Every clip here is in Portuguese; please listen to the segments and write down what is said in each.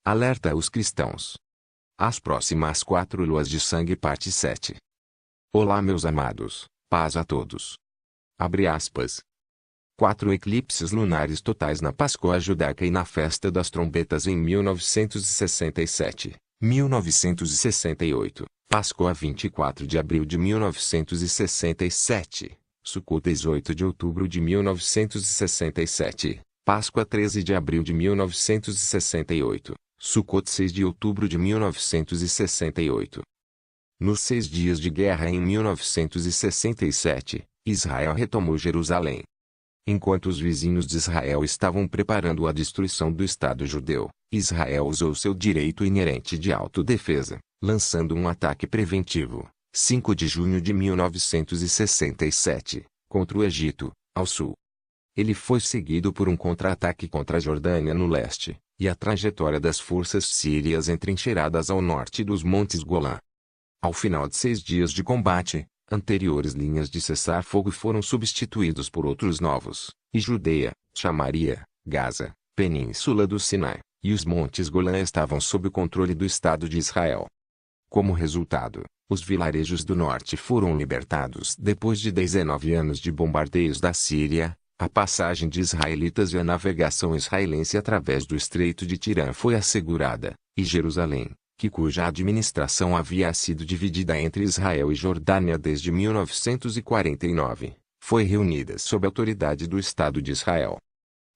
Alerta aos cristãos. As próximas 4 luas de sangue parte 7. Olá meus amados, paz a todos. Abre aspas. 4 eclipses lunares totais na Páscoa judaica e na Festa das Trombetas em 1967, 1968, Páscoa 24 de abril de 1967, Sukkot 18 de outubro de 1967, Páscoa 13 de abril de 1968, Sukkot 6 de outubro de 1968. Nos 6 dias de guerra em 1967, Israel retomou Jerusalém. Enquanto os vizinhos de Israel estavam preparando a destruição do Estado judeu, Israel usou seu direito inerente de autodefesa, lançando um ataque preventivo, 5 de junho de 1967, contra o Egito, ao sul. Ele foi seguido por um contra-ataque contra a Jordânia no leste, e a trajetória das forças sírias entrincheiradas ao norte dos Montes Golã. Ao final de 6 dias de combate, anteriores linhas de cessar-fogo foram substituídos por outros novos, e Judeia, Samaria, Gaza, Península do Sinai, e os Montes Golã estavam sob o controle do Estado de Israel. Como resultado, os vilarejos do norte foram libertados depois de 19 anos de bombardeios da Síria. A passagem de israelitas e a navegação israelense através do Estreito de Tirã foi assegurada, e Jerusalém, cuja administração havia sido dividida entre Israel e Jordânia desde 1949, foi reunida sob a autoridade do Estado de Israel.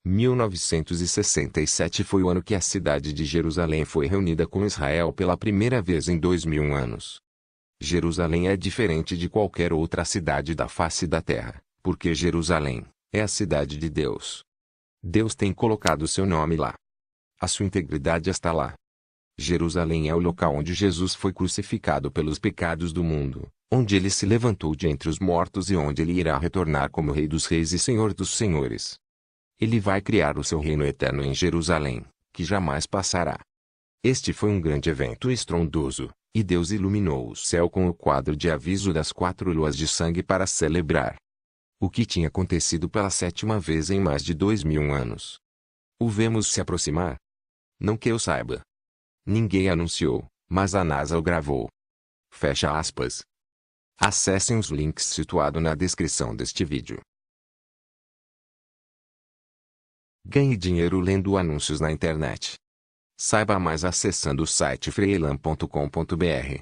1967 foi o ano que a cidade de Jerusalém foi reunida com Israel pela primeira vez em 2000 anos. Jerusalém é diferente de qualquer outra cidade da face da terra, porque Jerusalém é a cidade de Deus. Deus tem colocado seu nome lá. A sua integridade está lá. Jerusalém é o local onde Jesus foi crucificado pelos pecados do mundo, onde ele se levantou de entre os mortos e onde ele irá retornar como Rei dos Reis e Senhor dos Senhores. Ele vai criar o seu reino eterno em Jerusalém, que jamais passará. Este foi um grande evento estrondoso, e Deus iluminou o céu com o quadro de aviso das 4 luas de sangue para celebrar o que tinha acontecido pela 7ª vez em mais de 2000 anos. O vemos se aproximar? Não que eu saiba. Ninguém anunciou, mas a NASA o gravou. Fecha aspas. Acessem os links situados na descrição deste vídeo. Ganhe dinheiro lendo anúncios na internet. Saiba mais acessando o site freilan.com.br.